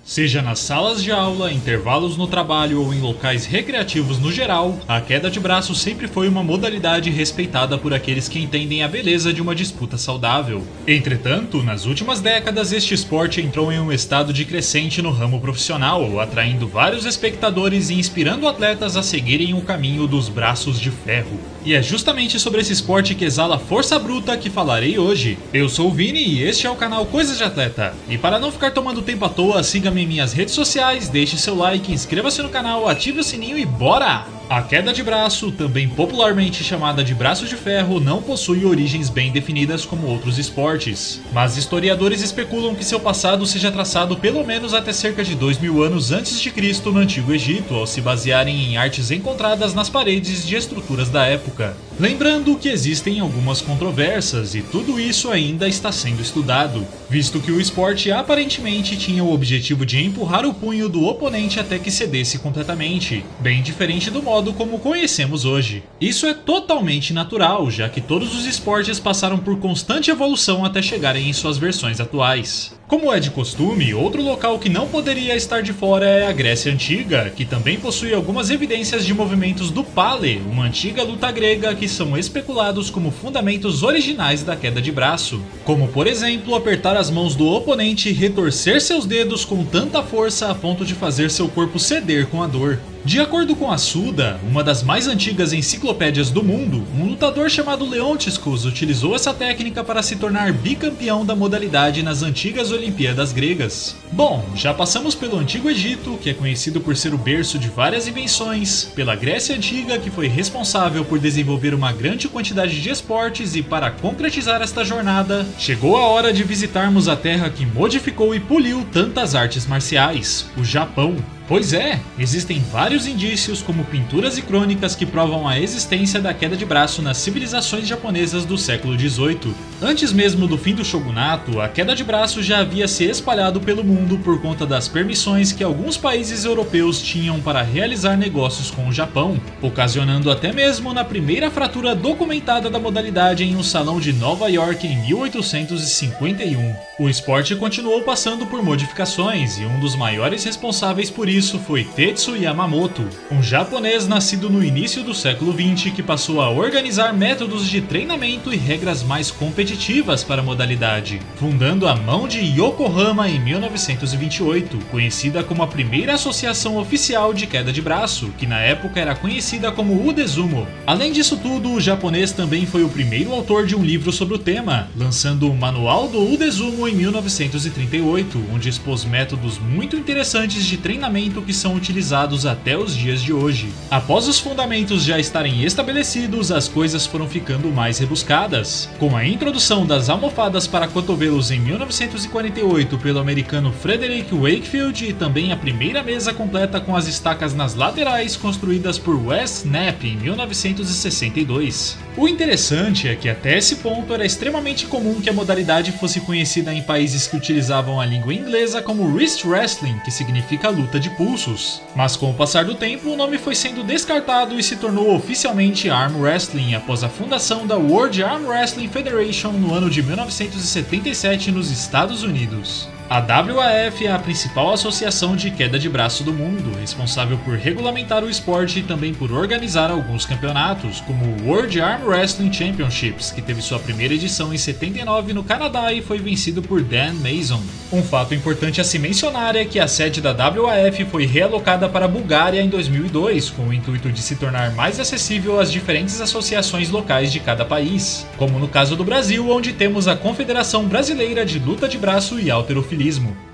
Seja nas salas de aula, intervalos no trabalho ou em locais recreativos no geral, a queda de braço sempre foi uma modalidade respeitada por aqueles que entendem a beleza de uma disputa saudável. Entretanto, nas últimas décadas, este esporte entrou em um estado de crescente no ramo profissional, atraindo vários espectadores e inspirando atletas a seguirem o caminho dos braços de ferro. E é justamente sobre esse esporte que exala força bruta que falarei hoje. Eu sou o Vini e este é o canal Coisas de Atleta. E para não ficar tomando tempo à toa, siga-me em minhas redes sociais, deixe seu like, inscreva-se no canal, ative o sininho e bora! A queda de braço, também popularmente chamada de braço de ferro, não possui origens bem definidas como outros esportes, mas historiadores especulam que seu passado seja traçado pelo menos até cerca de 2000 anos antes de Cristo no Antigo Egito, ao se basearem em artes encontradas nas paredes de estruturas da época. Lembrando que existem algumas controvérsias e tudo isso ainda está sendo estudado, visto que o esporte aparentemente tinha o objetivo de empurrar o punho do oponente até que cedesse completamente, bem diferente do modo como conhecemos hoje. Isso é totalmente natural, já que todos os esportes passaram por constante evolução até chegarem em suas versões atuais. Como é de costume, outro local que não poderia estar de fora é a Grécia Antiga, que também possui algumas evidências de movimentos do Pale, uma antiga luta grega que são especulados como fundamentos originais da queda de braço, como por exemplo apertar as mãos do oponente e retorcer seus dedos com tanta força a ponto de fazer seu corpo ceder com a dor. De acordo com a Suda, uma das mais antigas enciclopédias do mundo, um lutador chamado Leontiscus utilizou essa técnica para se tornar bicampeão da modalidade nas antigas Olimpíadas gregas. Bom, já passamos pelo Antigo Egito, que é conhecido por ser o berço de várias invenções, pela Grécia Antiga, que foi responsável por desenvolver uma grande quantidade de esportes, e para concretizar esta jornada, chegou a hora de visitarmos a terra que modificou e poliu tantas artes marciais, o Japão. Pois é, existem vários indícios como pinturas e crônicas que provam a existência da queda de braço nas civilizações japonesas do século XVIII. Antes mesmo do fim do shogunato, a queda de braço já havia se espalhado pelo mundo por conta das permissões que alguns países europeus tinham para realizar negócios com o Japão, ocasionando até mesmo na primeira fratura documentada da modalidade em um salão de Nova York em 1851. O esporte continuou passando por modificações e um dos maiores responsáveis por isso foi Tetsu Yamamoto, um japonês nascido no início do século XX que passou a organizar métodos de treinamento e regras mais competitivas para a modalidade, fundando a Mão de Yokohama em 1928, conhecida como a primeira associação oficial de queda de braço, que na época era conhecida como Udesumo. Além disso tudo, o japonês também foi o primeiro autor de um livro sobre o tema, lançando o Manual do Udesumo em 1938, onde expôs métodos muito interessantes de treinamento que são utilizados até os dias de hoje. Após os fundamentos já estarem estabelecidos, as coisas foram ficando mais rebuscadas. Com a introdução das almofadas para cotovelos em 1948 pelo americano Frederick Wakefield e também a primeira mesa completa com as estacas nas laterais construídas por Wes Knapp em 1962. O interessante é que até esse ponto era extremamente comum que a modalidade fosse conhecida em países que utilizavam a língua inglesa como wrist wrestling, que significa luta de pulsos. Mas com o passar do tempo, o nome foi sendo descartado e se tornou oficialmente Arm Wrestling após a fundação da World Arm Wrestling Federation no ano de 1977 nos Estados Unidos. A WAF é a principal associação de queda de braço do mundo, responsável por regulamentar o esporte e também por organizar alguns campeonatos, como o World Arm Wrestling Championships, que teve sua primeira edição em 79 no Canadá e foi vencido por Dan Mason. Um fato importante a se mencionar é que a sede da WAF foi realocada para a Bulgária em 2002, com o intuito de se tornar mais acessível às diferentes associações locais de cada país, como no caso do Brasil, onde temos a Confederação Brasileira de Luta de Braço e Halterofilismo.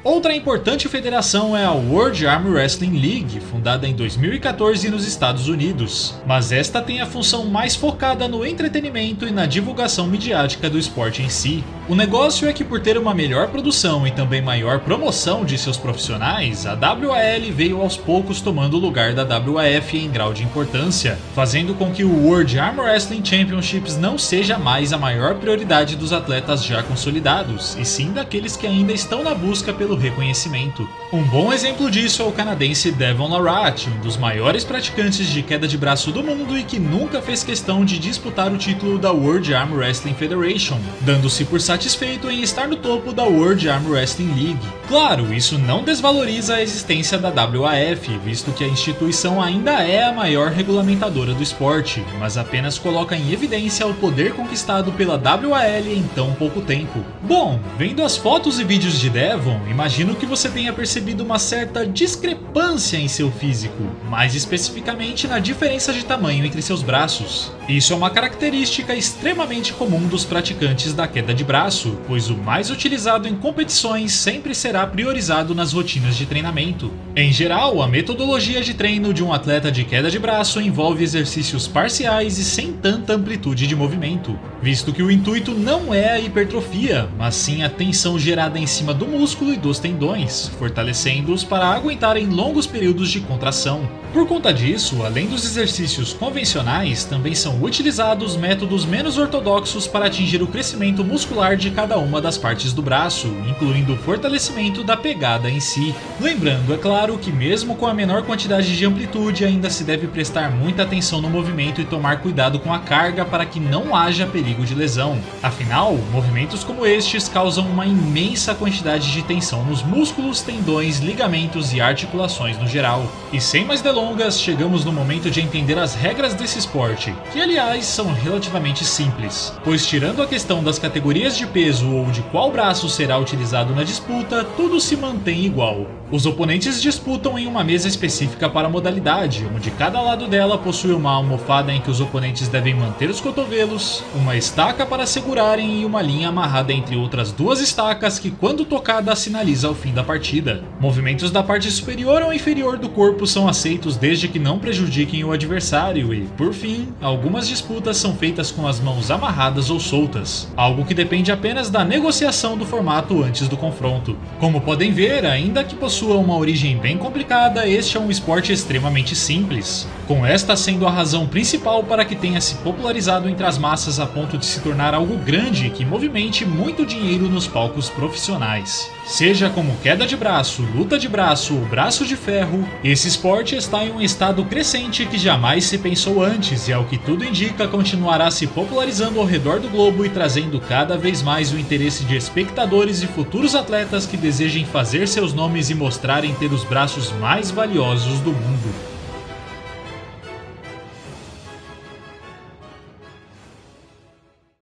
Outra importante federação é a World Arm Wrestling League, fundada em 2014 nos Estados Unidos, mas esta tem a função mais focada no entretenimento e na divulgação midiática do esporte em si. O negócio é que, por ter uma melhor produção e também maior promoção de seus profissionais, a WAL veio aos poucos tomando o lugar da WAF em grau de importância, fazendo com que o World Arm Wrestling Championships não seja mais a maior prioridade dos atletas já consolidados, e sim daqueles que ainda estão na busca pelo reconhecimento. Um bom exemplo disso é o canadense Devon Larratt, um dos maiores praticantes de queda de braço do mundo e que nunca fez questão de disputar o título da World Arm Wrestling Federation, dando-se por satisfeito em estar no topo da World Arm Wrestling League. Claro, isso não desvaloriza a existência da WAF, visto que a instituição ainda é a maior regulamentadora do esporte, mas apenas coloca em evidência o poder conquistado pela WAL em tão pouco tempo. Bom, vendo as fotos e vídeos de Devon, imagino que você tenha percebido uma certa discrepância em seu físico, mais especificamente na diferença de tamanho entre seus braços. Isso é uma característica extremamente comum dos praticantes da queda de braço, pois o mais utilizado em competições sempre será priorizado nas rotinas de treinamento. Em geral, a metodologia de treino de um atleta de queda de braço envolve exercícios parciais e sem tanta amplitude de movimento, visto que o intuito não é a hipertrofia, mas sim a tensão gerada em cima do músculo e dos tendões, fortalecendo-os para aguentarem longos períodos de contração. Por conta disso, além dos exercícios convencionais, também são utilizados métodos menos ortodoxos para atingir o crescimento muscular de cada uma das partes do braço, incluindo o fortalecimento da pegada em si. Lembrando, é claro, que mesmo com a menor quantidade de amplitude, ainda se deve prestar muita atenção no movimento e tomar cuidado com a carga para que não haja perigo de lesão. Afinal, movimentos como estes causam uma imensa quantidade de tensão nos músculos, tendões, ligamentos e articulações no geral. E sem mais delongas, chegamos no momento de entender as regras desse esporte, que aliás são relativamente simples, pois tirando a questão das categorias de peso ou de qual braço será utilizado na disputa, tudo se mantém igual. Os oponentes disputam em uma mesa específica para a modalidade, onde cada lado dela possui uma almofada em que os oponentes devem manter os cotovelos, uma estaca para segurarem e uma linha amarrada entre outras duas estacas que, quando tocada, sinaliza o fim da partida. Movimentos da parte superior ou inferior do corpo são aceitos desde que não prejudiquem o adversário e, por fim, algumas disputas são feitas com as mãos amarradas ou soltas, algo que depende apenas da negociação do formato antes do confronto. Como podem ver, ainda que possua uma origem bem complicada, este é um esporte extremamente simples, com esta sendo a razão principal para que tenha se popularizado entre as massas a ponto de se tornar algo grande que movimente muito dinheiro nos palcos profissionais. Seja como queda de braço, luta de braço ou braço de ferro, esse esporte está em um estado crescente que jamais se pensou antes e, ao que tudo indica, continuará se popularizando ao redor do globo e trazendo cada vez mais o interesse de espectadores e futuros atletas que desejem fazer seus nomes e mostrarem ter os braços mais valiosos do mundo.